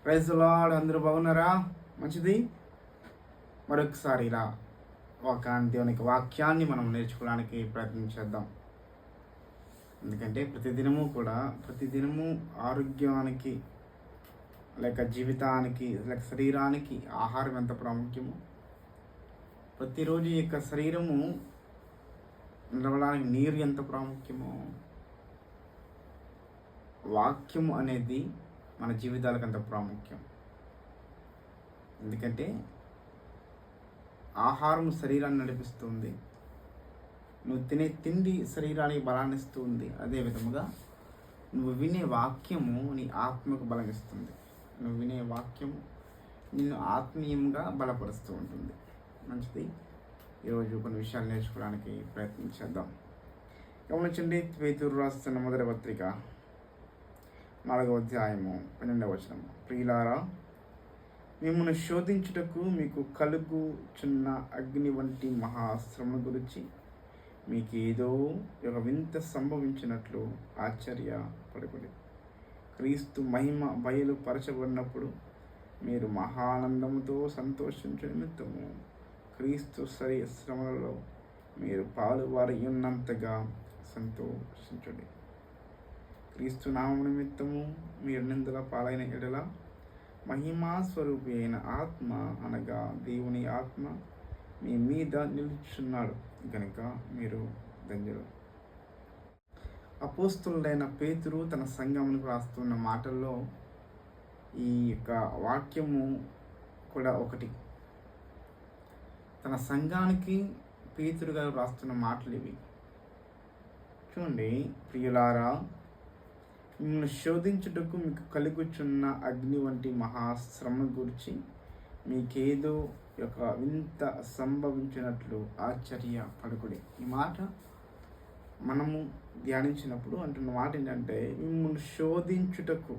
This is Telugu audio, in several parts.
Praise lord. అందరూ బాగున్నారా? మంచిది. మరొకసారి ఇలా దేవునికి వాక్యాన్ని మనం నేర్చుకోవడానికి ప్రయత్నించేద్దాం. ఎందుకంటే ప్రతిదినము ఆరోగ్యానికి లేక జీవితానికి లేక శరీరానికి ఆహారం ఎంత ప్రాముఖ్యమో, ప్రతిరోజు ఈ యొక్క శరీరము నిలవడానికి నీరు ఎంత ప్రాముఖ్యమో, వాక్యం అనేది మన జీవితాలకు అంత ప్రాముఖ్యం. ఎందుకంటే ఆహారం శరీరాన్ని నడిపిస్తుంది, నువ్వు తినే తిండి శరీరానికి బలాన్ని ఇస్తుంది. అదే విధముగా నువ్వు వినే వాక్యము నీ ఆత్మకు బలమిస్తుంది. నువ్వు వినే వాక్యము నిన్ను ఆత్మీయంగా బలపరుస్తూ ఉంటుంది. మంచిది. ఈరోజు కొన్ని విషయాలు నేర్చుకోవడానికి ప్రయత్నించేద్దాం. గమనించండి, పేతురు రాస్తున్న మొదటి పత్రిక 4వ అధ్యాయము 12వ వచనం. ప్రియులారా, మిమ్మల్ని శోధించుటకు మీకు కలుగుచున్న అగ్ని వంటి మహాశ్రమ గురించి మీకేదో ఒక వింత సంభవించినట్లు ఆశ్చర్యపడకుడి. క్రీస్తు మహిమ బయలుపరచబడినప్పుడు మీరు మహానందముతో సంతోషించు నిమిత్తము క్రీస్తు శ్రమలలో మీరు పాలువారి ఉన్నంతగా సంతోషించండి. క్రీస్తు నామ నిమిత్తము మీరు నిందల పాలైన ఎడల మహిమా స్వరూపి అయిన ఆత్మ అనగా దేవుని ఆత్మ మీ మీద నిలుచున్నాడు కనుక మీరు ధన్యులు. అపోస్తులుడైన పేతురు తన సంఘమునకు రాస్తున్న మాటల్లో ఈ యొక్క వాక్యము కూడా ఒకటి. తన సంఘానికి పేతురు గారు రాస్తున్న మాటలు ఇవి. చూడండి, ప్రియులారా, మిమ్మల్ని శోధించుటకు మీకు కలుగుచున్న అగ్ని వంటి మహాశ్రమ గురించి మీకేదో ఒక వింత సంభవించినట్లు ఆశ్చర్యపడకుడి. ఈ మాట మనము ధ్యానించినప్పుడు అంటున్న మాట ఏంటంటే, మిమ్మల్ని శోధించుటకు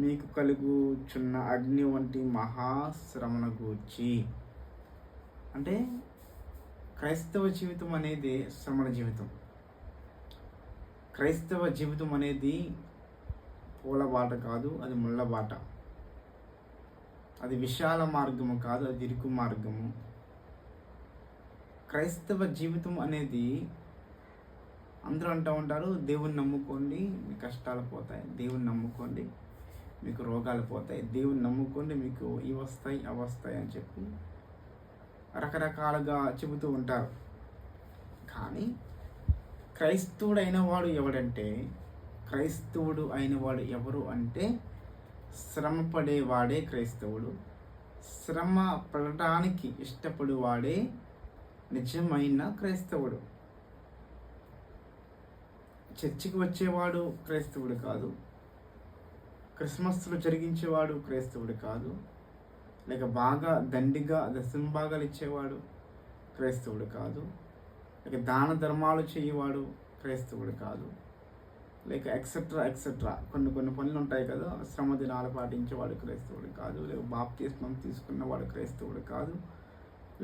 మీకు కలుగుచున్న అగ్ని వంటి మహాశ్రమను గూర్చి. అంటే క్రైస్తవ జీవితం అనేది శ్రమల జీవితం. క్రైస్తవ జీవితం అనేది పూల బాట కాదు, అది ముళ్ళ బాట. అది విశాల మార్గము కాదు, అది ఇరుకు మార్గము. క్రైస్తవ జీవితం అనేది అందరూ అంటూ ఉంటారు, దేవుని నమ్ముకోండి మీ కష్టాలు పోతాయి, దేవుని నమ్ముకోండి మీకు రోగాలు పోతాయి, దేవుని నమ్ముకోండి మీకు ఇవి వస్తాయి అవి వస్తాయి అని చెప్పి రకరకాలుగా చెబుతూ ఉంటారు. కానీ క్రైస్తవుడు అయిన వాడు ఎవరు అంటే శ్రమ పడేవాడే క్రైస్తవుడు. శ్రమ పడటానికి ఇష్టపడేవాడే నిజమైన క్రైస్తవుడు. చర్చికి వచ్చేవాడు క్రైస్తవుడు కాదు, క్రిస్మస్లు జరిగించేవాడు క్రైస్తవుడు కాదు, లేక బాగా దండిగా దశంభాగాలు ఇచ్చేవాడు క్రైస్తవుడు కాదు, లేక దాన ధర్మాలు చేయవాడు క్రైస్తవుడు కాదు, లేక ఎక్సెట్రా కొన్ని పనులు ఉంటాయి కదా, శ్రమ దినాలు పాటించేవాడు క్రైస్తవుడు కాదు, లేక బాప్తిస్మం తీసుకున్నవాడు క్రైస్తవుడు కాదు,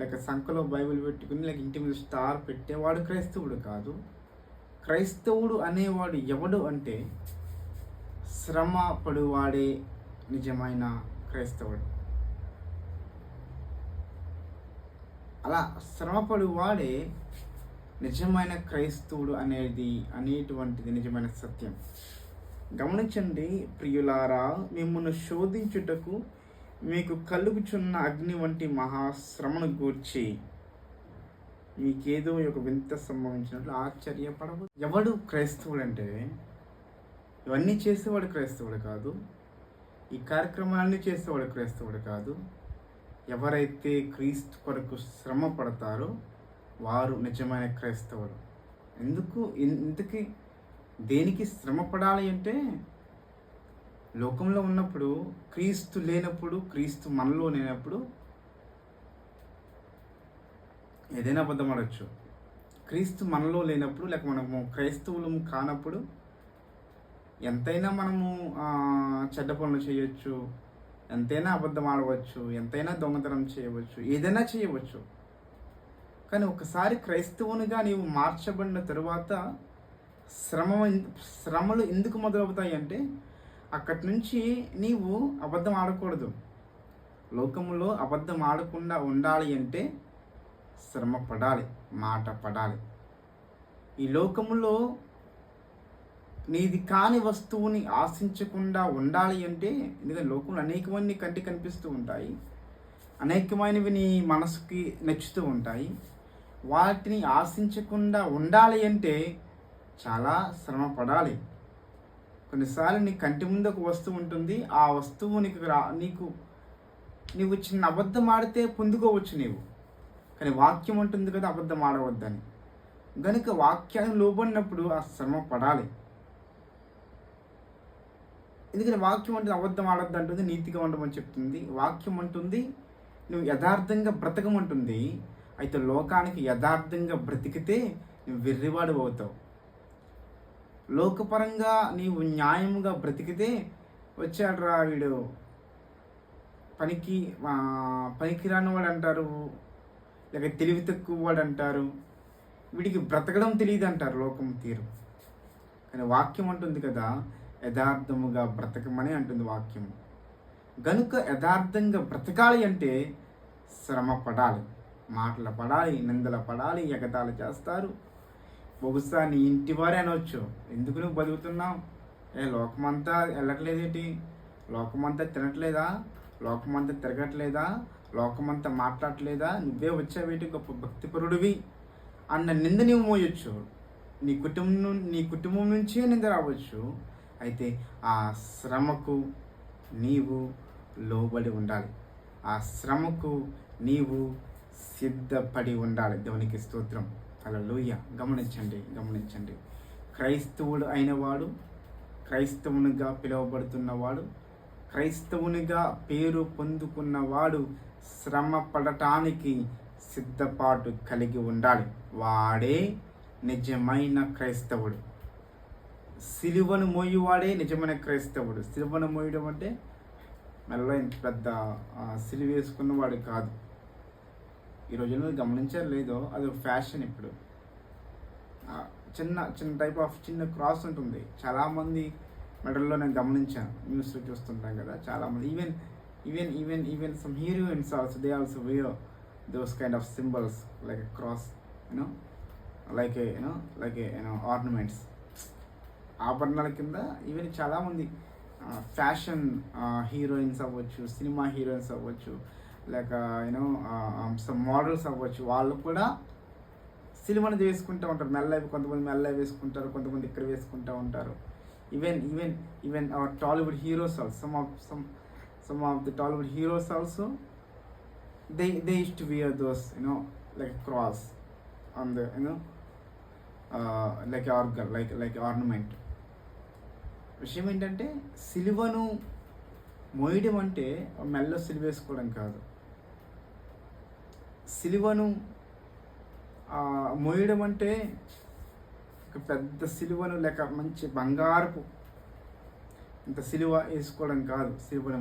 లేక సంఖలో బైబిల్ పెట్టుకుని లేక ఇంటి మీద స్టార్ పెట్టేవాడు క్రైస్తవుడు కాదు. క్రైస్తవుడు అనేవాడు ఎవడు అంటే శ్రమ పడువాడే నిజమైన క్రైస్తవుడు. అలా శ్రమపడువాడే నిజమైన క్రైస్తవుడు అనేటువంటిది నిజమైన సత్యం. గమనించండి, ప్రియులారా, మిమ్మల్ని శోధించుటకు మీకు కలుగుచున్న అగ్ని వంటి మహాశ్రమను గూర్చి మీకేదో ఒక వింత సంభవించినట్లు ఆశ్చర్యపడవు. ఎవడు క్రైస్తవుడు అంటే ఇవన్నీ చేసేవాడు క్రైస్తవుడు కాదు, ఈ కార్యక్రమాలన్నీ చేసేవాడు క్రైస్తవుడు కాదు. ఎవరైతే క్రీస్తు కొరకు శ్రమ పడతారో వారు నిజమైన క్రైస్తవుడు. ఇందుకు దేనికి శ్రమ పడాలి అంటే, లోకంలో ఉన్నప్పుడు క్రీస్తు లేనప్పుడు, క్రీస్తు మనలో లేనప్పుడు ఏదైనా అబద్ధం ఆడచ్చు. క్రీస్తు మనలో లేనప్పుడు లేక మనము క్రైస్తవులం కానప్పుడు ఎంతైనా మనము చెడ్డ పనులు చేయొచ్చు, ఎంతైనా అబద్ధం ఆడవచ్చు, ఎంతైనా దొంగతనం చేయవచ్చు, ఏదైనా చేయవచ్చు. కానీ ఒకసారి క్రైస్తవునిగా నీవు మార్చబడిన తరువాత శ్రమలు ఎందుకు మొదలవుతాయి అంటే, అక్కడి నుంచి నీవు అబద్ధం ఆడకూడదు. లోకములో అబద్ధం ఆడకుండా ఉండాలి అంటే శ్రమ పడాలి, మాట పడాలి. ఈ లోకములో నీది కాని వస్తువుని ఆశించకుండా ఉండాలి అంటే, ఎందుకంటే లోకంలో అనేకమంది కంటికి కనిపిస్తూ ఉంటాయి, అనేకమైనవి నీ మనసుకి నచ్చుతూ ఉంటాయి. వాటిని ఆశించకుండా ఉండాలి అంటే చాలా శ్రమ పడాలి. కొన్నిసార్లు నీ కంటి ముందు ఒక వస్తువు ఉంటుంది, ఆ వస్తువు నీవు చిన్న అబద్ధం ఆడితే పొందుకోవచ్చు నీవు, కానీ వాక్యం ఉంటుంది కదా అబద్ధం ఆడవద్దని. కనుక వాక్యాన్ని లోబడినప్పుడు ఆ శ్రమ పడాలి. ఎందుకంటే వాక్యం అంటే అబద్ధం ఆడొద్దు అంటుంది, నీతిగా ఉండమని చెప్తుంది. వాక్యం అంటుంది నువ్వు యథార్థంగా బ్రతకమంటుంది. అయితే లోకానికి యథార్థంగా బ్రతికితే నువ్వు వెర్రివాడు అవుతావు. లోకపరంగా నీవు న్యాయముగా బ్రతికితే వచ్చాడురా వీడు పనికి రానివాడు అంటారు, లేక తెలివి తక్కువ వాడు అంటారు, వీడికి బ్రతకడం తెలియదు అంటారు లోకం తీరు. కానీ వాక్యం అంటుంది కదా యథార్థముగా బ్రతకమని అంటుంది వాక్యం. గనుక యథార్థంగా బ్రతకాలి అంటే శ్రమ పడాలి, మాటలు పడాలి, నిందలు పడాలి, ఎగతాళి చేస్తారు. బహుశా నీ ఇంటి వారే అనవచ్చు, ఎందుకు నువ్వు బతుకుతున్నావు, లోకమంతా వెళ్ళట్లేదేంటి, లోకమంతా తినట్లేదా, లోకమంతా తిరగట్లేదా, లోకమంతా మాట్లాడట్లేదా, నువ్వే వచ్చావేటి గొప్ప భక్తిపరుడివి అన్న నింద నీవు మోయొచ్చు. నీ కుటుంబం నుంచే నింద రావచ్చు. అయితే ఆ శ్రమకు నీవు లోబడి ఉండాలి, ఆ శ్రమకు నీవు సిద్ధపడి ఉండాలి. దేవునికి స్తోత్రం, హల్లెలూయా. గమనించండి. క్రైస్తవుడు అయినవాడు, క్రైస్తవునిగా పిలువబడుతున్నవాడు, క్రైస్తవునిగా పేరు పొందుకున్నవాడు శ్రమ పడటానికి సిద్ధపాటు కలిగి ఉండాలి. వాడే నిజమైన క్రైస్తవుడు. సిలువను మోయువాడే నిజమైన క్రైస్తవుడు. సిలువను మోయడం అంటే మెల్ల ఇంత పెద్ద సిలువ వేసుకున్నవాడు కాదు. ఈ రోజుల్లో గమనించారు లేదో, అది ఒక ఫ్యాషన్. ఇప్పుడు చిన్న టైప్ ఆఫ్ చిన్న క్రాస్ ఉంటుంది. చాలామంది మెడల్లో నేను గమనించాను, న్యూస్లో చూస్తుంటాం కదా, చాలామంది even some heroines also they also wear those kind of symbols like a cross, like ornaments, ఆభరణాల కింద. ఈవెన్ చాలామంది ఫ్యాషన్ హీరోయిన్స్ అవ్వచ్చు, సినిమా హీరోయిన్స్ అవ్వచ్చు, లేక సమ్ మోడల్స్ అవ్వచ్చు, వాళ్ళు కూడా సినిమాని వేసుకుంటూ ఉంటారు. కొంతమంది మెల్ల వేసుకుంటారు, కొంతమంది ఇక్కడ వేసుకుంటూ ఉంటారు. Even hour Tollywood heroes also, some of the Tollywood heroes also, they used to wear those like cross on the like ornament. విషయం ఏంటంటే సిలువను మోయడం అంటే మెల్ల సిలువ వేసుకోవడం కాదు. సిలువను మోయడం అంటే ఒక పెద్ద సిలువను లేక మంచి బంగారపు ఇంత సిలువ వేసుకోవడం కాదు. సిలువను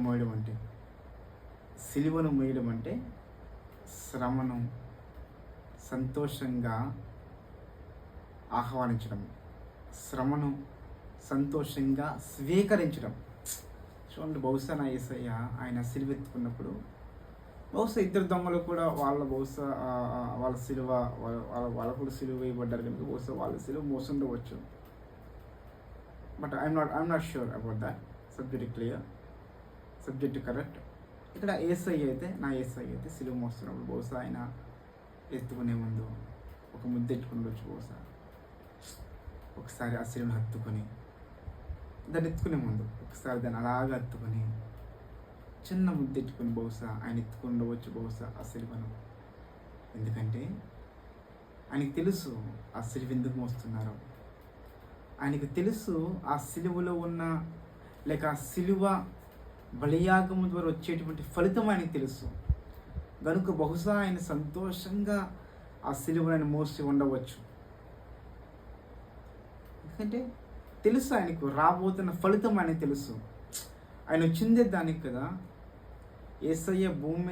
మోయడం అంటే శ్రమను సంతోషంగా ఆహ్వానించడం, శ్రమను సంతోషంగా స్వీకరించడం. చూడండి, బహుశా నా యేసయ్య ఆయన సిలువెత్తుకున్నప్పుడు బహుశా ఇద్దరు దొంగలు కూడా వాళ్ళ సిలువ వాళ్ళ కూడా సిలువ వేయబడ్డారు కనుక బహుశా వాళ్ళ సిలువ మోసుండవచ్చు. But I'm not sure about that. Subject correct. ఇక్కడ యేసయ్య అయితే సిలువ మోస్తున్నప్పుడు బహుశా ఆయన ఎత్తుకునే ముందు ఒక ముద్దెట్టుకుని బహుశా ఒకసారి ఆ సిలువను హత్తుకొని, దాన్ని ఎత్తుకునే ముందు ఒకసారి దాన్ని అలాగా హత్తుకొని చిన్న ముద్దెట్టుకుని బహుశా ఆయన ఎత్తుకుండవచ్చు బహుశా ఆ సిలువను. ఎందుకంటే ఆయనకి తెలుసు ఆ సిలువ ఎందుకు మోస్తున్నారో. ఆయనకు తెలుసు ఆ సిలువలో ఉన్న లేక ఆ సిలువ బలియాగము ద్వారా వచ్చేటువంటి ఫలితం ఆయనకు తెలుసు. కనుక బహుశా ఆయన సంతోషంగా ఆ సిలువను ఆయన మోసి ఉండవచ్చు. ఎందుకంటే తెలుసు ఆయనకు రాబోతున్న ఫలితం ఆయనకు తెలుసు. ఆయన వచ్చిందే దానికి కదా. యేసయ్య భూమి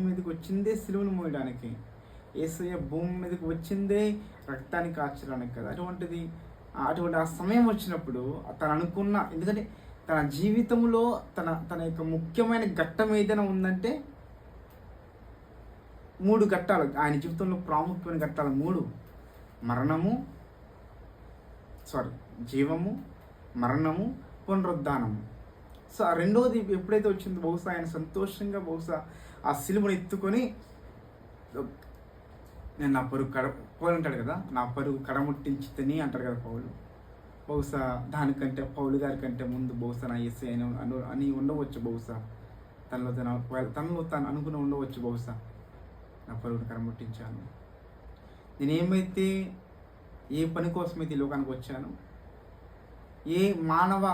మీదకి వచ్చిందే సిలువను మోయడానికి. యేసయ్య భూమి మీదకి వచ్చిందే రక్తాన్ని కార్చడానికి కదా. అటువంటి ఆ సమయం వచ్చినప్పుడు తను అనుకున్న, ఎందుకంటే తన జీవితంలో తన యొక్క ముఖ్యమైన ఘట్టం ఏదైనా ఉందంటే 3 ఘట్టాలు. ఆయన జీవితంలో ప్రాముఖ్యమైన ఘట్టాలు 3: జీవము, మరణము, పునరుద్ధానము. సో ఆ రెండవది ఎప్పుడైతే వచ్చిందో బహుశా ఆయన సంతోషంగా ఆ సిలువను ఎత్తుకొని, నేను నా పరుగు పౌలు అంటాడు కదా, నా పరుగు కడముట్టించితని అంటాడు కదా పౌలు. బహుశా దానికంటే పౌలు గారి కంటే ముందు బహుశా నా యేసు అని ఉండవచ్చు. బహుశా తనలో తాను అనుకుని ఉండవచ్చు. బహుశా నా పరుగును కడముట్టించాను, నేనేమైతే ఏ పని కోసమైతే ఈ లోకానికి వచ్చానో, ఏ మానవ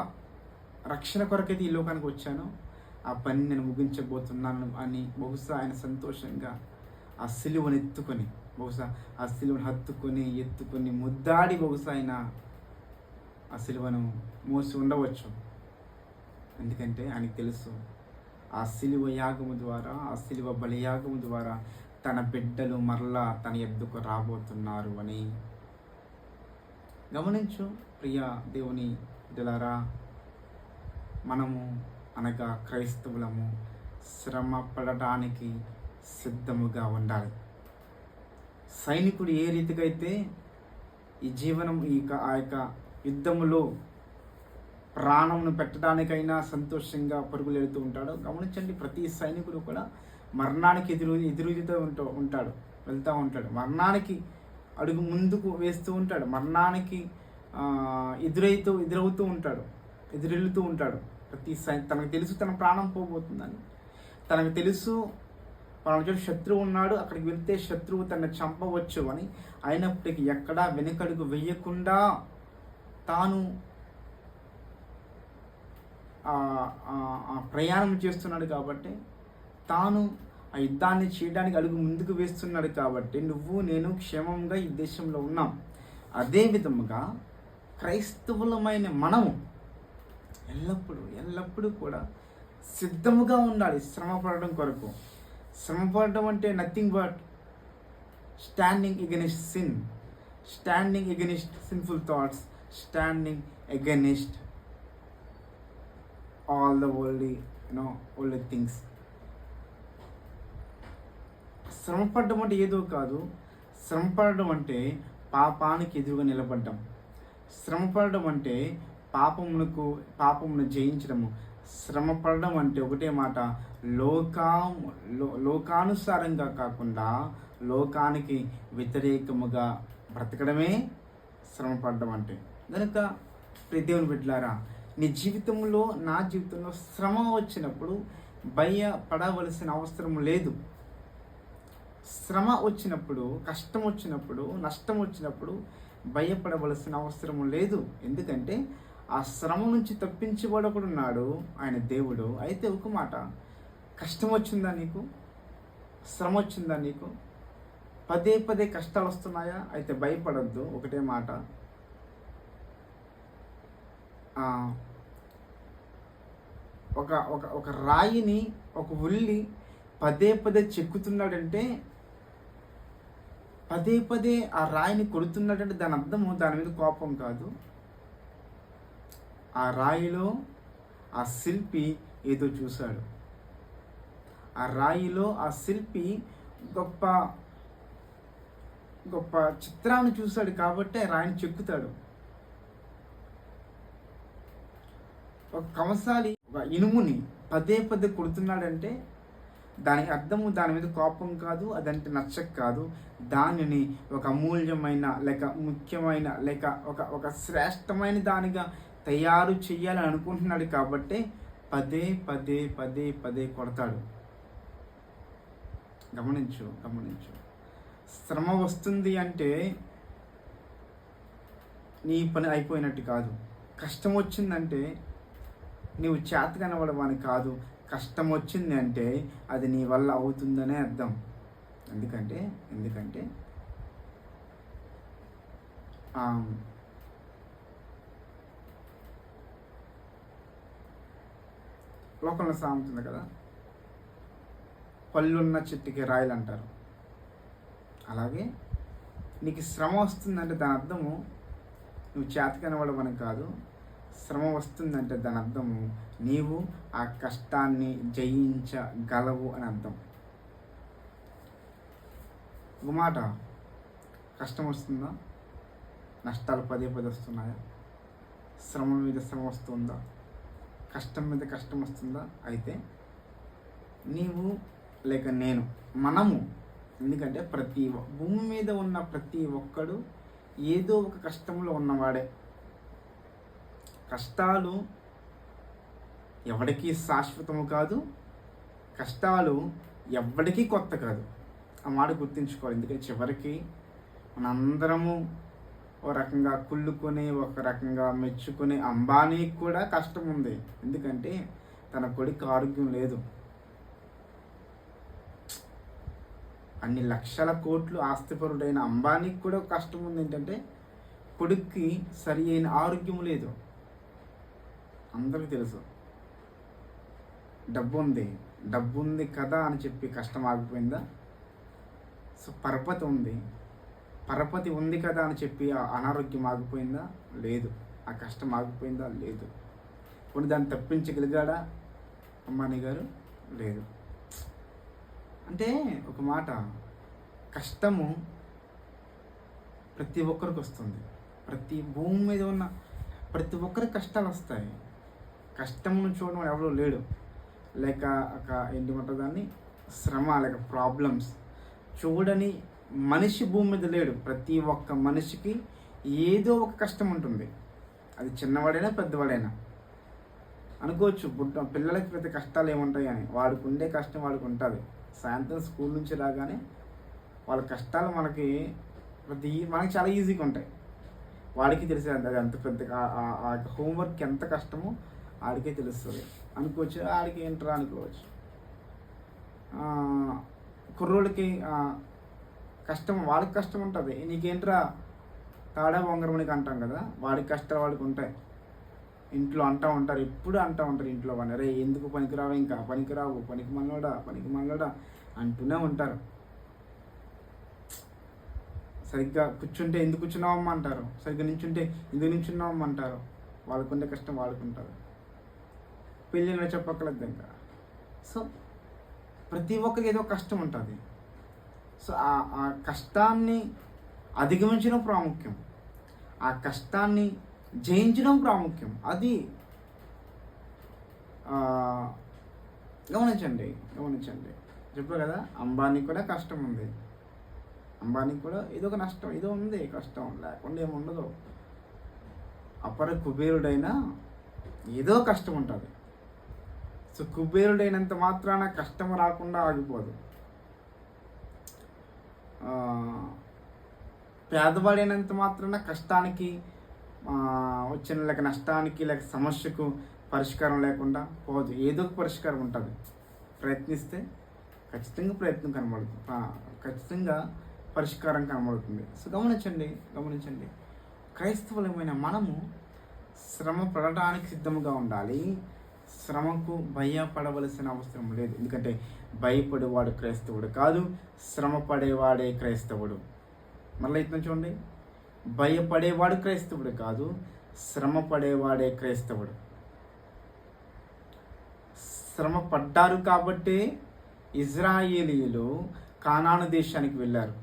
రక్షణ కొరకైతే ఈ లోకానికి వచ్చానో, ఆ పని నేను ముగించబోతున్నాను అని బహుశా ఆయన సంతోషంగా ఆ సిలువను ఎత్తుకొని, బహుశా ఆ సిలువను ఎత్తుకొని ముద్దాడి బహుశా ఆయన ఆ సిలువను మోసి ఉండవచ్చు. ఎందుకంటే ఆయనకు తెలుసు ఆ సిలువ యాగము ద్వారా, ఆ సిలువ బలియాగము ద్వారా తన బిడ్డలు మరలా తన ఎద్దుకు రాబోతున్నారు అని. గమనించు ప్రియ దేవుని బిడ్డలారా, మనము అనగా క్రైస్తవులము శ్రమ పడటానికి సిద్ధముగా ఉండాలి. సైనికుడు ఏ రీతిగా అయితే ఈ జీవనం ఆ యొక్క యుద్ధములో ప్రాణమును పెట్టడానికైనా సంతోషంగా పరుగులు వెళుతూ ఉంటాడో, గమనించండి, ప్రతి సైనికుడు కూడా మరణానికి వెళ్తూ ఉంటాడు. మరణానికి అడుగు ముందుకు వేస్తూ ఉంటాడు. మరణానికి ఎదురెళ్తూ ఉంటాడు. తనకు తెలుసు తన ప్రాణం పోబోతుందని. తనకు తెలుసు పలానా శత్రువు ఉన్నాడు, అక్కడికి వెళ్తే శత్రువు తనని చంపవచ్చు అని. అయినప్పటికీ ఎక్కడా వెనుకడుగు వెయ్యకుండా తాను ప్రయాణం చేస్తున్నాడు కాబట్టి, తాను ఆ యుద్ధాన్ని చేయడానికి అడుగు ముందుకు వేస్తున్నాడు కాబట్టి నువ్వు నేను క్షేమంగా ఈ దేశంలో ఉన్నాం. అదే విధముగా క్రైస్తవులమైన మనము ఎల్లప్పుడూ కూడా సిద్ధముగా ఉండాలి శ్రమ పడడం కొరకు. శ్రమ పడడం అంటే nothing but standing against sin, standing against sinful thoughts, standing against all the worldly things. శ్రమపడడం అంటే ఏదో కాదు. శ్రమపడడం అంటే పాపానికి ఎదురుగా నిలబడ్డం. శ్రమపడడం అంటే పాపమును జయించడము. శ్రమపడడం అంటే ఒకటే మాట, లోకానుసారంగా కాకుండా లోకానికి వ్యతిరేకముగా బ్రతకడమే శ్రమపడడం అంటే. కనుక దేవుని బిడ్డలారా, నీ జీవితంలో, నా జీవితంలో శ్రమ వచ్చినప్పుడు భయపడవలసిన అవసరం లేదు. శ్రమ వచ్చినప్పుడు, కష్టం వచ్చినప్పుడు, నష్టం వచ్చినప్పుడు భయపడవలసిన అవసరం లేదు. ఎందుకంటే ఆ శ్రమ నుంచి తప్పించేవాడు ఒకడు ఉన్నాడు, ఆయన దేవుడు. అయితే ఒక మాట, కష్టం వచ్చిందా నీకు? శ్రమ వచ్చిందా నీకు? పదే కష్టాలు వస్తున్నాయా? అయితే భయపడద్దు. ఒకటే మాట, ఒక రాయిని, ఒక ఉల్లి పదే చెక్కుతున్నాడంటే, పదే ఆ రాయిని కొడుతున్నాడంటే దాని అర్థము దాని మీద కోపం కాదు. ఆ రాయిలో ఆ శిల్పి ఏదో చూశాడు. ఆ రాయిలో ఆ శిల్పి గొప్ప చిత్రాన్ని చూశాడు కాబట్టి ఆ రాయిని చెక్కుతాడు. ఒక కంసాలి ఒక ఇనుముని పదే కొడుతున్నాడంటే దానికి అర్థము దాని మీద కోపం కాదు, అదంటే నచ్చక కాదు. దానిని ఒక అమూల్యమైన లేక ముఖ్యమైన లేక ఒక శ్రేష్టమైన దానిగా తయారు చేయాలని అనుకుంటున్నాడు కాబట్టి పదే కొడతాడు. గమనించు. శ్రమ వస్తుంది అంటే నీ పని అయిపోయినట్టు కాదు. కష్టం వచ్చిందంటే నీవు చేతకనబడవని కాదు. కష్టం వచ్చింది అంటే అది నీ వల్ల అవుతుందనే అర్థం. ఎందుకంటే లోకంలో సాగుతుంది కదా, పళ్ళున్న చెట్టుకి రాయలు అంటారు. అలాగే నీకు శ్రమ వస్తుందంటే దాని అర్థము నువ్వు చేతకనబడవని కాదు. శ్రమ వస్తుందంటే దాని అర్థము నీవు ఆ కష్టాన్ని జయించగలవు అని అర్థం. ఒక మాట, కష్టం వస్తుందా? నష్టాలు పదే పదే వస్తున్నాయా? శ్రమ మీద శ్రమ వస్తుందా? కష్టం మీద కష్టం వస్తుందా? అయితే నీవు లేక నేను, మనము, ఎందుకంటే భూమి మీద ఉన్న ప్రతి ఒక్కడు ఏదో ఒక కష్టంలో ఉన్నవాడే. కష్టాలు ఎవరికీ శాశ్వతము కాదు, కష్టాలు ఎవరికీ కొత్త కాదు. ఆ మాట గుర్తుంచుకోవాలి. ఎందుకంటే చివరికి మనందరము ఒక రకంగా కుళ్ళుకొని, ఒక రకంగా మెచ్చుకునే అంబానీకి కూడా కష్టం ఉంది. ఎందుకంటే తన కొడుకు ఆరోగ్యం లేదు. అన్ని లక్షల కోట్లు ఆస్తిపరుడైన అంబానీకి కూడా కష్టం ఉంది. ఏంటంటే కొడుక్కి సరి అయిన ఆరోగ్యం లేదు. అందరికీ తెలుసు. డబ్బు ఉంది కదా అని చెప్పి కష్టం ఆగిపోయిందా? సో పరపతి ఉంది కదా అని చెప్పి అనారోగ్యం ఆగిపోయిందా? లేదు. ఆ కష్టం ఆగిపోయిందా? లేదు. కొన్ని దాన్ని తప్పించగలిగాడా అంబానీ గారు? లేదు. అంటే ఒక మాట, కష్టము ప్రతి ఒక్కరికి వస్తుంది. ప్రతి భూమి మీద ఉన్న ప్రతి ఒక్కరికి కష్టాలు వస్తాయి. కష్టమును చూడడం ఎవరో లేడు. లేక ఒక ఏంటంటారు దాన్ని, శ్రమ లేక ప్రాబ్లమ్స్ చూడని మనిషి భూమి మీద లేడు. ప్రతి ఒక్క మనిషికి ఏదో ఒక కష్టం ఉంటుంది. అది చిన్నవాడైనా పెద్దవాడైనా. అనుకోవచ్చు పిల్లలకి ప్రతి కష్టాలు ఏముంటాయి అని. వాడికి ఉండే కష్టం వాడికి ఉంటుంది. సాయంత్రం స్కూల్ నుంచి రాగానే వాళ్ళ కష్టాలు మనకి చాలా ఈజీగా ఉంటాయి. వాడికి తెలిసే అది అంత పెద్ద హోంవర్క్ ఎంత కష్టమో ఆడికే తెలుస్తుంది. అనుకోవచ్చు ఆడికి ఏంట్రా అనుకోవచ్చు. కుర్రోళ్ళకి కష్టం, వాడికి కష్టం ఉంటుంది. నీకేంట్రా తాడా బొంగరమునికి అంటాం కదా, వాడికి కష్టాలు వాడికి ఉంటాయి. ఇంట్లో అంటూ ఉంటారు, ఎప్పుడు అంటూ ఉంటారు ఇంట్లో వాడిని, రే ఎందుకు పనికిరావు, ఇంకా పనికిరావు, పనికి మనలోడా అంటూనే ఉంటారు. సరిగ్గా కూర్చుంటే ఎందుకు కూర్చున్నావమ్మా అంటారు, సరిగ్గా నించుంటే ఎందుకు నించున్నావమ్మా అంటారు. వాళ్ళకుండే కష్టం వాడుకుంటారు. పెళ్ళిలో చెప్పక్కర్లేదు ఇంకా. సో ప్రతి ఒక్కరికి ఏదో కష్టం ఉంటుంది. సో ఆ కష్టాన్ని అధిగమించడం ప్రాముఖ్యం, ఆ కష్టాన్ని జయించడం ప్రాముఖ్యం. అది గమనించండి. చెప్పారు కదా, అంబానీకి కూడా కష్టం ఉంది. అంబానీకి కూడా ఏదో ఒక నష్టం, ఏదో ఉంది కష్టం, లేకుండా ఏముండదు. అపర కుబేరుడైనా ఏదో కష్టం ఉంటుంది. సో కుబేరుడైనంత మాత్రాన కష్టం రాకుండా ఆగిపోదు. పేదవాడైనంత మాత్రాన కష్టానికి వచ్చిన లేక నష్టానికి లేక సమస్యకు పరిష్కారం లేకుండా పోదు. ఏదో ఒక పరిష్కారం ఉంటుంది. ప్రయత్నిస్తే ఖచ్చితంగా ప్రయత్నం కనబడుతుంది, ఖచ్చితంగా పరిష్కారం కనబడుతుంది. సో గమనించండి క్రైస్తవులమైన మనము శ్రమ పడడానికి సిద్ధంగా ఉండాలి. శ్రమకు భయపడవలసిన అవసరం లేదు. ఎందుకంటే భయపడేవాడు క్రైస్తవుడు కాదు, శ్రమ పడేవాడే క్రైస్తవుడు. మళ్ళీ ఇట్లా చూడండి, భయపడేవాడు క్రైస్తవుడు కాదు, శ్రమ పడేవాడే క్రైస్తవుడు. శ్రమ పడ్డారు కాబట్టి ఇజ్రాయేలీయులు కానాను దేశానికి వెళ్ళారు.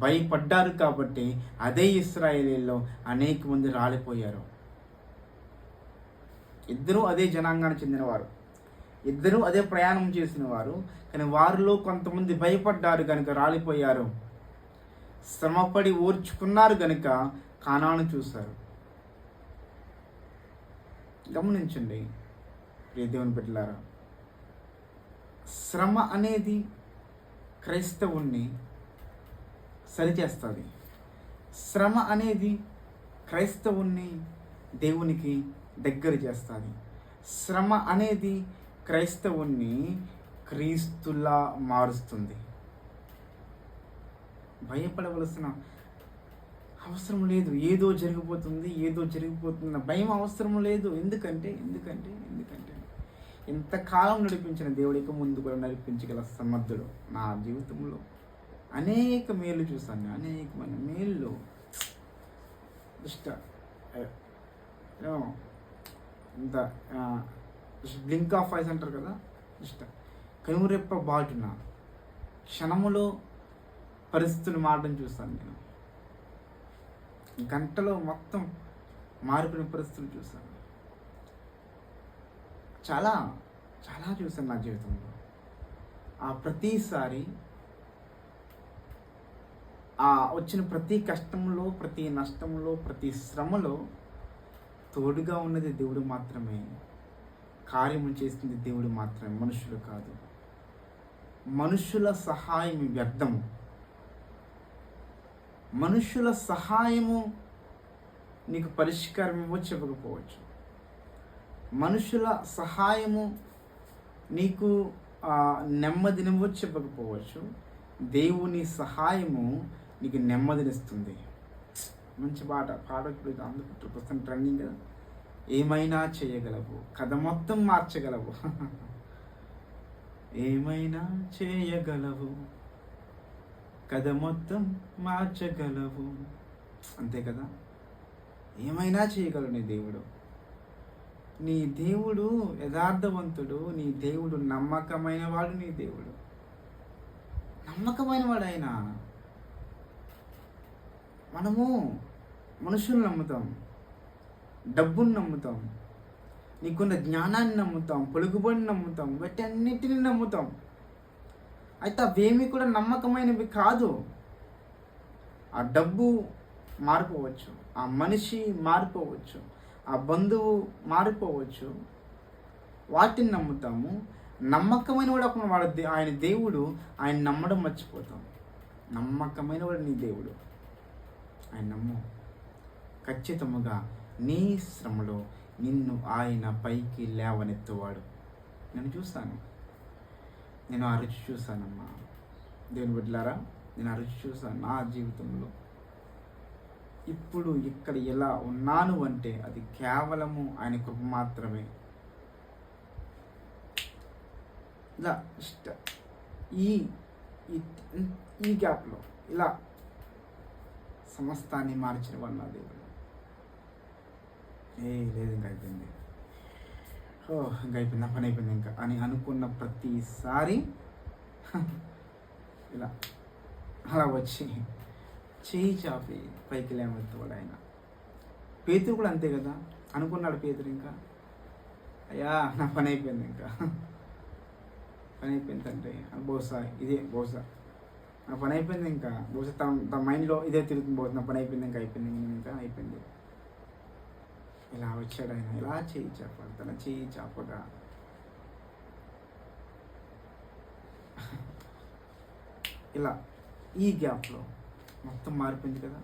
భయపడ్డారు కాబట్టి అదే ఇశ్రాయేలీయుల్లో అనేక మంది రాలిపోయారు. ఇద్దరూ అదే జనాంగానికి చెందినవారు, ఇద్దరూ అదే ప్రయాణం చేసిన వారు. కానీ వారిలో కొంతమంది భయపడ్డారు కనుక రాలిపోయారు, శ్రమపడి ఓర్చుకున్నారు కనుక కానాను చూశారు. గమనించండి దేవుని బిడ్డలారా, శ్రమ అనేది క్రైస్తవుణ్ణి సరిచేస్తుంది. శ్రమ అనేది క్రైస్తవుణ్ణి దేవునికి దగ్గర చేస్తుంది. శ్రమ అనేది క్రైస్తవుణ్ణి క్రీస్తులా మారుస్తుంది. భయపడవలసిన అవసరం లేదు. ఏదో జరిగిపోతున్న భయం అవసరం లేదు. ఎందుకంటే ఇంతకాలం నడిపించిన దేవుడికి ముందు కూడా నడిపించగల సమర్థుడు. నా జీవితంలో అనేక మేలు చూశాను, అనేకమైన మేళ్ళు యూనో ఇంత బ్లింక్ ఆఫ్ ఐస్ అంటారు కదా, జస్ట్ కనురెప్ప బాటున క్షణములో పరిస్థితులు మారడం చూస్తాను నేను. గంటలో మొత్తం మారిపోయిన పరిస్థితులు చూస్తాను. చాలా చాలా చూసాను నా జీవితంలో. ఆ ప్రతిసారి ఆ వచ్చిన ప్రతి కష్టంలో, ప్రతి నష్టంలో, ప్రతి శ్రమలో తోడుగా ఉన్నది దేవుడు మాత్రమే. కార్యము చేసింది దేవుడు మాత్రమే, మనుషులు కాదు. మనుషుల సహాయం వ్యర్థము. మనుషుల సహాయము నీకు పరిష్కారం ఇవ్వచ్చు, ఇవ్వకపోవచ్చు. మనుషుల సహాయము నీకు నెమ్మదినివ్వచ్చు, ఇవ్వకపోవచ్చు. దేవుని సహాయము నీకు నెమ్మదినిస్తుంది. మంచి పాట ఇప్పుడు అందుకు పుస్తకం ట్రెండింగ్ కదా. ఏమైనా చేయగలవు, కథ మొత్తం మార్చగలవు. ఏమైనా చేయగలవు, కథ మొత్తం మార్చగలవు. అంతే కదా. ఏమైనా చేయగలవు నీ దేవుడు. నీ దేవుడు యథార్థవంతుడు, నీ దేవుడు నమ్మకమైన వాడు. నీ దేవుడు నమ్మకమైన వాడు. ఆయన మనము మనుషులను నమ్ముతాం, డబ్బును నమ్ముతాం, నీకున్న జ్ఞానాన్ని నమ్ముతాం, పొలుగుబడిని నమ్ముతాం, వీటన్నిటిని నమ్ముతాం. అయితే అవేమీ కూడా నమ్మకమైనవి కాదు. ఆ డబ్బు మారిపోవచ్చు, ఆ మనిషి మారిపోవచ్చు, ఆ బంధువు మారిపోవచ్చు. వాటిని నమ్ముతాము. నమ్మకమైన వాడు అప్పుడు వాడు ఆయన దేవుడు. ఆయన నమ్మడం మర్చిపోతాం. నమ్మకమైన వాడు నీ దేవుడు. ఆయన నమ్ము. ఖచ్చితముగా నీ శ్రమలో నిన్ను ఆయన పైకి లేవనెత్తువాడు. నేను చూస్తాను, నేను ఆ రుచి చూశానమ్మా. దేవుని బిడ్డలారా, నేను ఆ రుచి చూశాను నా జీవితంలో. ఇప్పుడు ఇక్కడ ఎలా ఉన్నాను అంటే అది కేవలము ఆయన కృప మాత్రమే. ఇలా ఈ గ్యాప్లో ఇలా సమస్తాన్ని మార్చిన వాడు నా దేవుడు. లేదు ఇంకా అయిపోయింది, ఇంకా అయిపోయింది, నా పని అయిపోయింది ఇంకా అని అనుకున్న ప్రతిసారి ఇలా అలా వచ్చి చేయి చాపి పైకి లేవెత్తువాడు ఆయన. పేతురు కూడా అంతే కదా. అనుకున్నాడు పేతురు, ఇంకా అయ్యా నా పని అయిపోయింది, ఇంకా పని అయిపోయింది అంటే బహుశా నా పని అయిపోయింది, ఇంకా బహుశా తన మైండ్లో ఇదే తిరుగుతుంది. బహుశా నా పని అయిపోయింది, ఇంకా అయిపోయింది. ఇలా వచ్చాడు ఆయన. ఇలా చేయి చాపాడు. తన చేయి చాపగా ఇలా ఈ గ్యాప్లో మొత్తం మారిపోయింది కదా.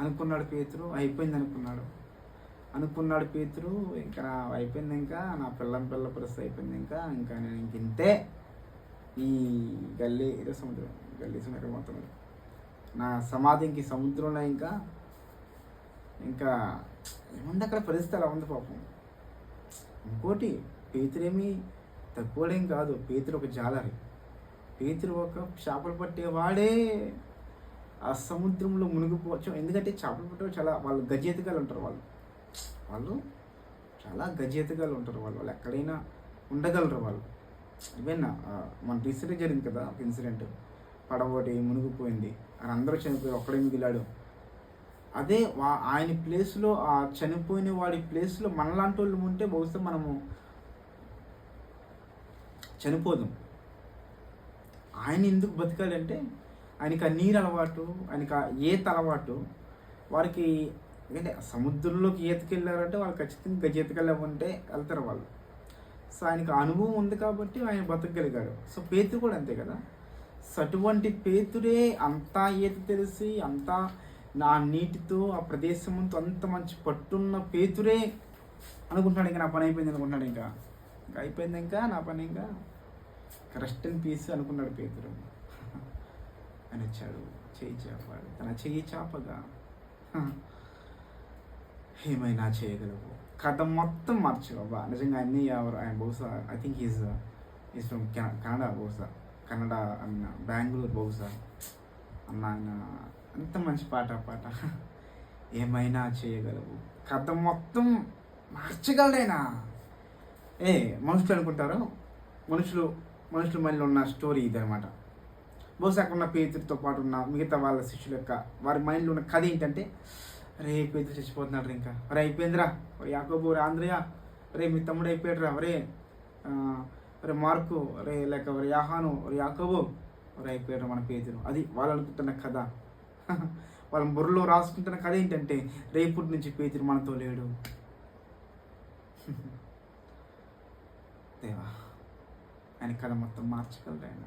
అనుకున్నాడు పేతురు, అయిపోయింది అనుకున్నాడు పేతురు. ఇంకా అయిపోయింది, ఇంకా నా పిల్ల పరిస్థితి అయిపోయింది, ఇంకా నేను ఇంతే. ఈ గల్లీ ఏదో సముద్రం మొత్తం నా సమాధికి సముద్రంలో ఇంకా ఏముంది అక్కడ పరిస్థితి అలా ఉంది పాపం. ఇంకోటి, పేతురేమీ తక్కువడేం కాదు. పేతురు ఒక జాలరి. పేతురు ఒక చేపలు పట్టేవాడే. ఆ సముద్రంలో మునిగిపోవచ్చు. ఎందుకంటే చేపలు పట్టే చాలా వాళ్ళు గజెతగాలు ఉంటారు. వాళ్ళు చాలా గజెతగాలు ఉంటారు. వాళ్ళు ఎక్కడైనా ఉండగలరు. వాళ్ళు ఈవెన్ మన రీసెంట్గా జరిగింది కదా ఒక ఇన్సిడెంట్. పడవటి మునిగిపోయింది, అని అందరూ చనిపోయి ఒక్కడే మిగిలాడు. అదే ఆయన ప్లేస్లో, ఆ చనిపోయిన వాడి ప్లేస్లో మనలాంటి వాళ్ళు ఉంటే బహుశా మనము చనిపోదాం. ఆయన ఎందుకు బతకాలంటే ఆయనకి ఆ నీరు అలవాటు, ఆయనకి ఆ ఈత అలవాటు. వారికి అంటే సముద్రంలోకి ఈతకెళ్ళారంటే వాళ్ళు ఖచ్చితంగా గజెతకెళ్ళమంటే వెళ్తారు వాళ్ళు. సో ఆయనకు అనుభవం ఉంది కాబట్టి ఆయన బతకగలిగాడు. సో పేతురు కూడా అంతే కదా. సో అటువంటి పేతురే అంతా ఈత తెలిసి, అంతా నా నీటితో ఆ ప్రదేశంతో అంత మంచి పట్టున్న పేతురే అనుకుంటున్నాడు ఇంకా నా పని అయిపోయింది అనుకుంటున్నాడు. ఇంకా అయిపోయింది, ఇంకా నా పని ఇంకా రెస్ట్ అండ్ పీస్ అనుకున్నాడు పేతురు. అని వచ్చాడు, చేయి చాపాడు. తన చెయ్యి చాపగా ఏమైనా చేయగలవు, కథ మొత్తం మార్చగలవా. నిజంగా అన్నీ ఆయన బహుశా I think is from Kannada. బహుశా కన్నడ అన్న బెంగళూరు బహుశా అన్న. ఆయన అంత మంచి పాట ఏమైనా చేయగలవు, కథ మొత్తం మార్చగలడైనా. మనుషులు అనుకుంటారు, మనుషుల మైండ్లో ఉన్న స్టోరీ ఇదనమాట. బహుశా అక్కడ ఉన్న పేతుడితో పాటు ఉన్న మిగతా వాళ్ళ శిష్యుల యొక్క వారి మైండ్లో ఉన్న కథ ఏంటంటే, అరే పేతుడు చచ్చిపోతున్నాడు ఇంకా, అరే అయిపోయిందిరా, ఒరే యాకోబు, రే ఆంధ్రయ, అరే మీ తమ్ముడు అయిపోయాడు రా, అరే మార్కు, లేక యాహాను, యాకోబు, అయిపోయాడు మన పేతుడు. అది వాళ్ళు అనుకుంటున్న కథ. వాళ్ళ బుర్రలో రాసుకుంటున్న కథ ఏంటంటే, రేపటి నుంచి పేతుడు మనతో లేడు. దేవా, ఆయన కథ మొత్తం మార్చగలడు. ఆయన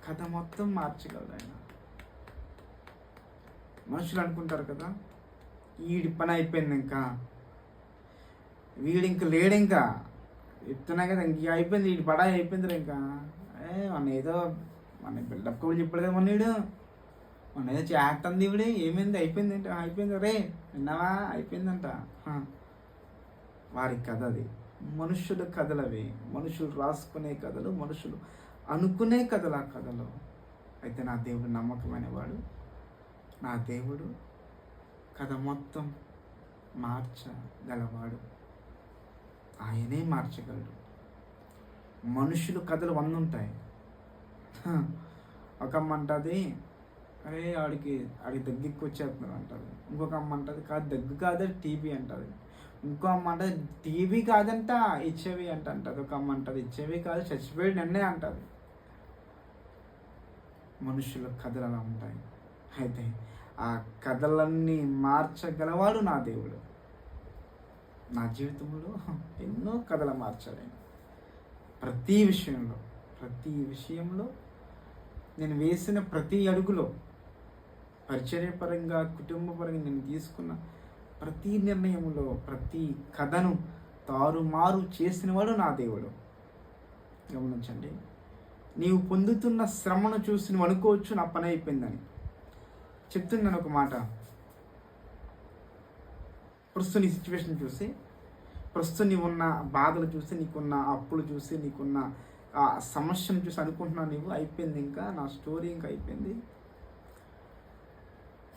కథ మొత్తం మార్చగలడు. ఆయన మనుషులు అనుకుంటారు కదా, వీడి పని అయిపోయింది, ఇంకా వీడు ఇంక లేడు, ఇంకా చెప్తున్నా కదా, ఇంక అయిపోయింది, వీడి పడాయి అయిపోయిందిరా, ఇంకా మన ఏదో మన బిల్డప్ కూడా చెప్పాడు కదా, మన ఏదో చేస్తుంది ఇవిడే, ఏమైంది, అయిపోయింది అంటే, అయిపోయింది రే విన్నావా, అయిపోయిందంట. వారి కథ అది. మనుషుల కథలు అవి, మనుషులు రాసుకునే కథలు, మనుషులు అనుకునే కథలు ఆ కథలు. అయితే నా దేవుడు నమ్మకమైన వాడు. నా దేవుడు కథ మొత్తం మార్చగలవాడు. ఆయనే మార్చగలడు. మనుషులు కథలు 100 ఉంటాయి. ఒక అమ్మ అంటుంది, అరే ఆడికి దగ్గరికి వచ్చేస్తున్నారు అంటుంది. ఇంకొక అమ్మ అంటుంది, కాదు దగ్గు కాదు టీబీ అంటుంది. ఇంకో అమ్మ అంటుంది, టీబీ కాదంట హెచ్ఐవి అంటది. ఒక అమ్మ అంటుంది, హెచ్ఐవి కాదు చచ్చిపోయాడు నన్నే అంటుంది. మనుషుల కథలు అలా ఉంటాయి. అయితే ఆ కథలన్నీ మార్చగలవాడు నా దేవుడు. నా జీవితంలో ఎన్నో కథలు మార్చాడు ఆయన. ప్రతి విషయంలో నేను వేసిన ప్రతి అడుగులో, పరిచర్యపరంగా, కుటుంబపరంగా నేను తీసుకున్న ప్రతి నిర్ణయంలో, ప్రతి కథను తారుమారు చేసినవాడు నా దేవుడు. గమనించండి, నీవు పొందుతున్న శ్రమను చూసి నువ్వు అనుకోవచ్చు నా పని అయిపోయిందని. చెప్తున్నాను ఒక మాట. ప్రస్తుతం నీ సిచ్యువేషన్ చూసి, ప్రస్తుతం నీవు ఉన్న బాధలు చూసి, నీకున్న అప్పులు చూసి, నీకున్న ఆ సమస్యను చూసి అనుకుంటున్నావు నీవు, అయిపోయింది, ఇంకా నా స్టోరీ ఇంకా అయిపోయింది,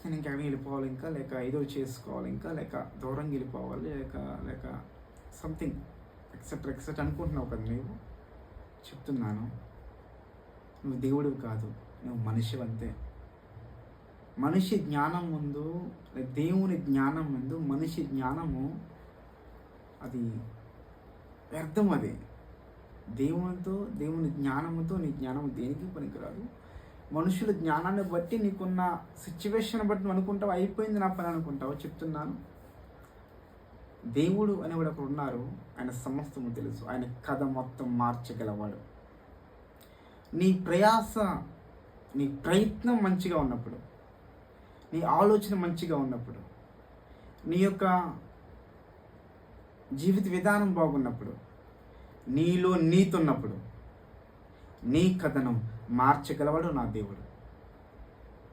నేను ఇంకెక్కడికి వెళ్ళిపోవాలి, ఇంకా లేక ఏదో చేసుకోవాలి, ఇంకా లేక దూరంగా వెళ్ళిపోవాలి, లేక సంథింగ్ ఎక్సెట్రా అనుకుంటున్నావు కదా నీవు. చెప్తున్నాను, నువ్వు దేవుడివి కాదు, నువ్వు మనిషివి అంతే. మనిషి జ్ఞానం ముందు, దేవుని జ్ఞానం ముందు మనిషి జ్ఞానము అది వ్యర్థం. అది దేవుని జ్ఞానముతో నీ జ్ఞానం దేనికి పనికిరాదు. మనుషుల జ్ఞానాన్ని బట్టి, నీకున్న సిచ్యువేషన్ బట్టి నువ్వు అనుకుంటావు అయిపోయింది నా పని అనుకుంటావు. చెప్తున్నాను, దేవుడు అనేవాడు అక్కడ ఉన్నారు. ఆయన సమస్తము తెలుసు. ఆయన కథ మొత్తం మార్చగలవాడు. నీ ప్రయాస, నీ ప్రయత్నం మంచిగా ఉన్నప్పుడు, నీ ఆలోచన మంచిగా ఉన్నప్పుడు, నీ యొక్క జీవిత విధానం బాగున్నప్పుడు, నీలో నీతి ఉన్నప్పుడు, నీ కథనం మార్చగలవాడు నా దేవుడు.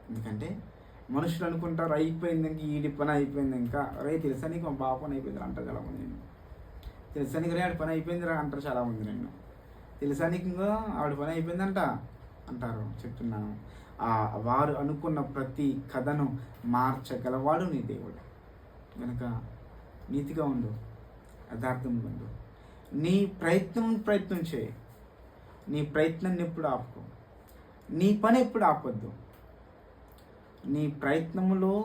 ఎందుకంటే మనుషులు అనుకుంటారు అయిపోయింది, ఇంక ఈడి పని అయిపోయింది, ఇంకా రే తెలుసా నీకు మా బావ పని అయిపోయింది అంటారు చాలామంది. నేను తెలుసా నీకు రే ఆడి పని అయిపోయిందిరా అంటారు చాలామంది. నేను తెలుసా నీకు ఇంకో ఆవిడ పని అయిపోయిందంట అంటారు. చెప్తున్నాను, వారు అనుకున్న ప్రతి కథను మార్చగలవాడు నీ దేవుడు. కనుక నీతిగా ఉండు, యథార్థంగా ఉండు. నీ ప్రయత్నం చేయి. నీ ప్రయత్నాన్ని ఎప్పుడు ఆపుకో. నీ పని ఎప్పుడు ఆపొద్దు. నీ ప్రయత్నములో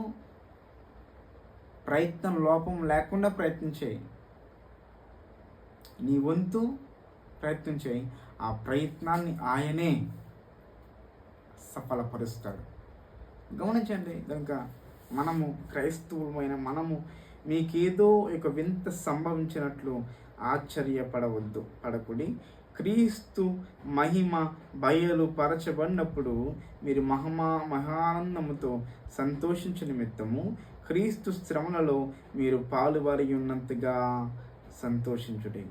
ప్రయత్నం లోపం లేకుండా ప్రయత్నం చేయి. నీ వంతు ప్రయత్నం చేయి. ఆ ప్రయత్నాన్ని ఆయనే సఫలపరుస్తాడు. గమనించండి. కనుక మనము క్రైస్తవులమైన మనము మీకేదో ఒక వింత సంభవించినట్లు పడకుడి. క్రీస్తు మహిమ బయలుపరచబడినప్పుడు మీరు మహానందముతో సంతోషించు నిమిత్తము క్రీస్తు శ్రమలలో మీరు పాలువారి ఉన్నంతగా సంతోషించుడి.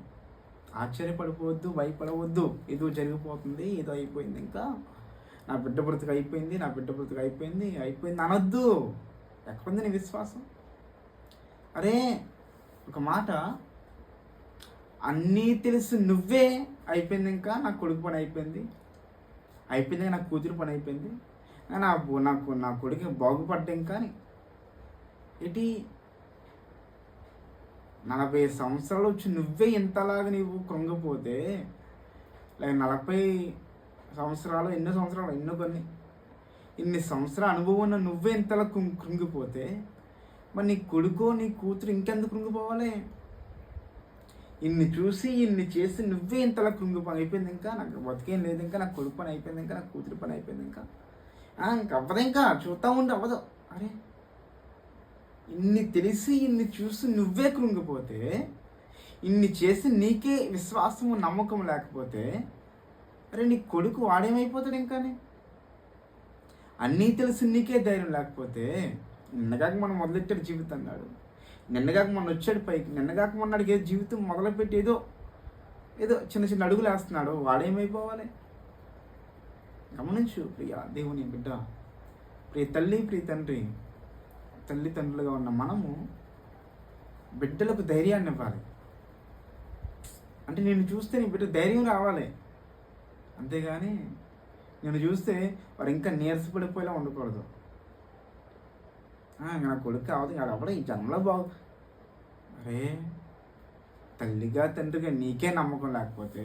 ఆశ్చర్యపడిపోవద్దు, భయపడవద్దు. ఏదో జరిగిపోతుంది, ఏదో అయిపోయింది, ఇంకా నా బిడ్డ బ్రతుకు అయిపోయింది అనొద్దు. ఎక్కడుంది నీ విశ్వాసం? అరే ఒక మాట, అన్నీ తెలిసి నువ్వే అయిపోయింది, ఇంకా నా కొడుకు పని అయిపోయింది, నా కూతురు పని అయిపోయింది, నా కొడుకు బాగుపడ్డా ఇంకా ఏంటి 40 సంవత్సరాలు వచ్చి నువ్వే ఇంతలాగా నీవు కృంగిపోతే, లేక 40 సంవత్సరాలు ఎన్నో కొన్ని ఇన్ని సంవత్సరాల అనుభవం ఉన్న నువ్వే ఇంతలా కృంగిపోతే, మరి నీ కొడుకో నీ కూతురు ఇంకెందుకు కృంగిపోవాలి? ఇన్ని చూసి ఇన్ని చేసి నువ్వే ఇంతలా అయిపోయింది, ఇంకా నాకు బతికేం లేదు, ఇంకా నాకు కొడుకు పని అయిపోయింది, ఇంకా నాకు కూతురు పని అయిపోయింది, ఇంకా అవ్వదు, ఇంకా చూస్తూ ఉండి అవ్వదు. అరే ఇన్ని తెలిసి ఇన్ని చూసి నువ్వే కృంగిపోతే, ఇన్ని చేసి నీకే విశ్వాసము నమ్మకం లేకపోతే, అరే నీ కొడుకు వాడేమైపోతాడు? ఇంకానే అన్నీ తెలిసి నీకే ధైర్యం లేకపోతే, నిన్నగాక మనం మొదలెట్టాడు జీవితం అన్నాడు, నిన్నగాక మొన్న వచ్చాడు పైకి, నిన్నగాక మొన్నడికి ఏదో జీవితం మొదలుపెట్టి ఏదో చిన్న చిన్న అడుగులు వేస్తున్నాడు, వాడేమైపోవాలి? గమనించు ప్రియ దేవుని బిడ్డ, ప్రియ తల్లి, ప్రియ తండ్రి, తల్లిదండ్రులుగా ఉన్న మనము బిడ్డలకు ధైర్యాన్ని ఇవ్వాలి. అంటే నేను చూస్తే నీ బిడ్డ ధైర్యం రావాలి, అంతేగాని నేను చూస్తే వాడు ఇంకా నీరసపడిపోయేలా ఉండకూడదు. నా కొడుకు కావద్దు, అప్పుడు ఈ జన్మలో అరే తల్లిగా తండ్రిగా నీకే నమ్మకం లేకపోతే,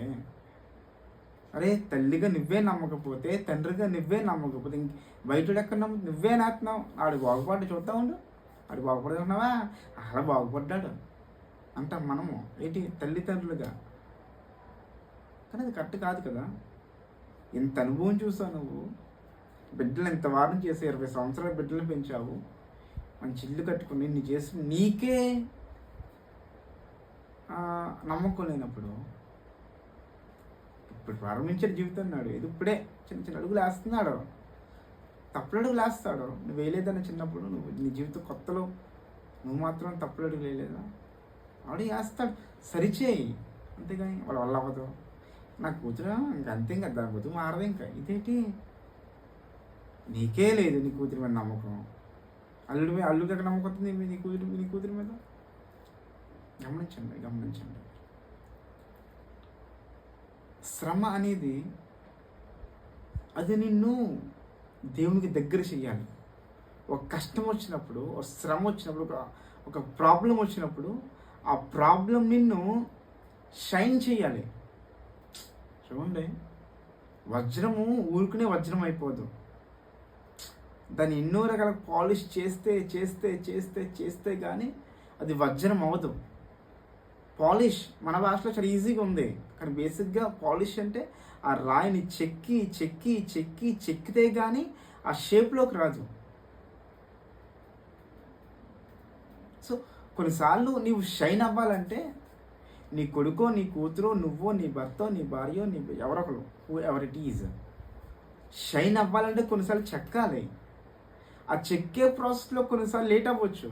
అరే తల్లిగా నువ్వే నమ్మకపోతే, తండ్రిగా నువ్వే నమ్మకపోతే, ఇంక బయట ఎక్కడ నువ్వే నేస్తున్నావు. ఆడు బాగుపడ్డా చూస్తూ ఉండు, ఆడు బాగుపడుతున్నావా, అలా బాగుపడ్డాడు అంటాం మనము ఏంటి తల్లిదండ్రులుగా. కానీ అది కరెక్ట్ కాదు కదా. ఇంత అనుభవం చూసావు నువ్వు, బిడ్డలు ఇంత వారం చేసి 20 సంవత్సరాల బిడ్డలు పెంచావు, మంచి ఇల్లు కట్టుకుని నీ చేసి నీకే నమ్మకం లేనప్పుడు, ఇప్పుడు ప్రారంభించే జీవితం అన్నాడు, ఇది ఇప్పుడే చిన్న చిన్న అడుగులు వేస్తున్నాడు, తప్పులు అడుగులు వేస్తాడు. నువ్వు వేయలేదని చిన్నప్పుడు, నువ్వు నీ జీవితం కొత్తలో నువ్వు మాత్రం తప్పులు అడుగులు వేయలేదా? వాడు వేస్తాడు, సరిచేయి, అంతేగాని వాళ్ళ వల్ల అవ్వదు. నా కూతురు ఇంకా అంతే, ఇంకా దాని బతుకు మారదు. ఇంకా ఇదేంటి, నీకే లేదు నీ కూతురి మీద నమ్మకం, అల్లుడికి ఎక్కడ నమ్మకం వస్తుంది నీ కూతురి మీద? గమనించండి. శ్రమ అనేది అది నిన్ను దేవునికి దగ్గర చెయ్యాలి. ఒక కష్టం వచ్చినప్పుడు, ఒక శ్రమ వచ్చినప్పుడు, ఒక ప్రాబ్లం వచ్చినప్పుడు, ఆ ప్రాబ్లం నిన్ను షైన్ చేయాలి. చూడండి, వజ్రము ఊరుకునే వజ్రం అయిపోదు, దాన్ని ఎన్నో రకాల పాలిష్ చేస్తే కానీ అది వజ్రం అవ్వదు. పాలిష్ మన భాషలో చాలా ఈజీగా ఉంది, కానీ బేసిక్గా పాలిష్ అంటే ఆ రాయిని చెక్కితే కానీ ఆ షేప్లోకి రాదు. సో కొన్నిసార్లు నీవు షైన్ అవ్వాలంటే, నీ కొడుకో నీ కూతురో నువ్వో నీ భర్తో నీ భార్యో నీ ఎవరొకరు, ఎవర్ ఇట్ ఈజ్, షైన్ అవ్వాలంటే కొన్నిసార్లు చెక్కాలి. ఆ చెక్కే ప్రాసెస్లో కొన్నిసార్లు లేట్ అవ్వచ్చు,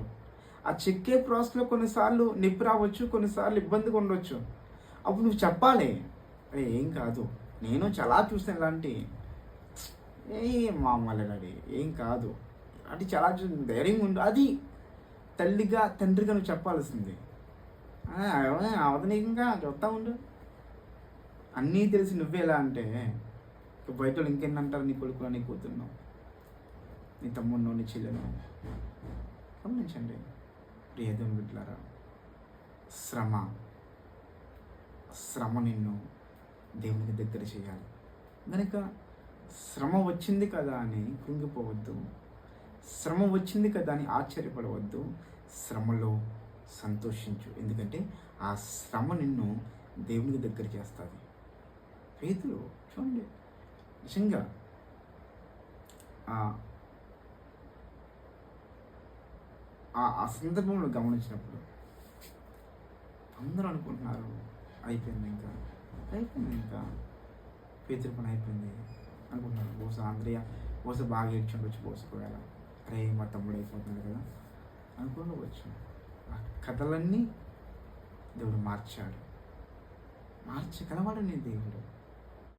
ఆ చెక్కే ప్రాసెస్లో కొన్నిసార్లు నొప్పి రావచ్చు, కొన్నిసార్లు ఇబ్బందిగా ఉండొచ్చు. అప్పుడు నువ్వు చెప్పాలి, అరే ఏం కాదు, నేను చాలా చూసాను ఇలాంటి, మామూలు డాడీ ఏం కాదు, అది చాలా ధైర్యంగా ఉండు. అది తల్లిగా తండ్రిగా నువ్వు చెప్పాల్సింది. అవతనీకంగా చూస్తూ ఉండు, అన్నీ తెలిసి నువ్వే ఎలా అంటే బయట వాళ్ళు ఇంకేంటంటారు, నీ కొడుకులో నీ కూతురును, నీ తమ్ముడినో నీ చెల్లెను. గమనించండి ప్రియదేవుని బిడ్డలారా, శ్రమ నిన్ను దేవునికి దగ్గర చేయాలి. కనుక శ్రమ వచ్చింది కదా అని కృంగిపోవద్దు, శ్రమ వచ్చింది కదా అని ఆశ్చర్యపడవద్దు, శ్రమలో సంతోషించు. ఎందుకంటే ఆ శ్రమ నిన్ను దేవునికి దగ్గర చేస్తుంది. పేతురు చూడండి, నిజంగా ఆ సందర్భంలో గమనించినప్పుడు అందరూ అనుకుంటున్నారు అయిపోయింది ఇంకా పేతురు పని అయిపోయింది అనుకుంటున్నారు. బహుశా బాగా ఏడ్చుండొచ్చు, ఒకవేళ అరే మా తమ్ముడు అయిపోతున్నాడు కదా అనుకోవచ్చు. ఆ కథలన్నీ దేవుడు మార్చగలవాడని దేవుడు.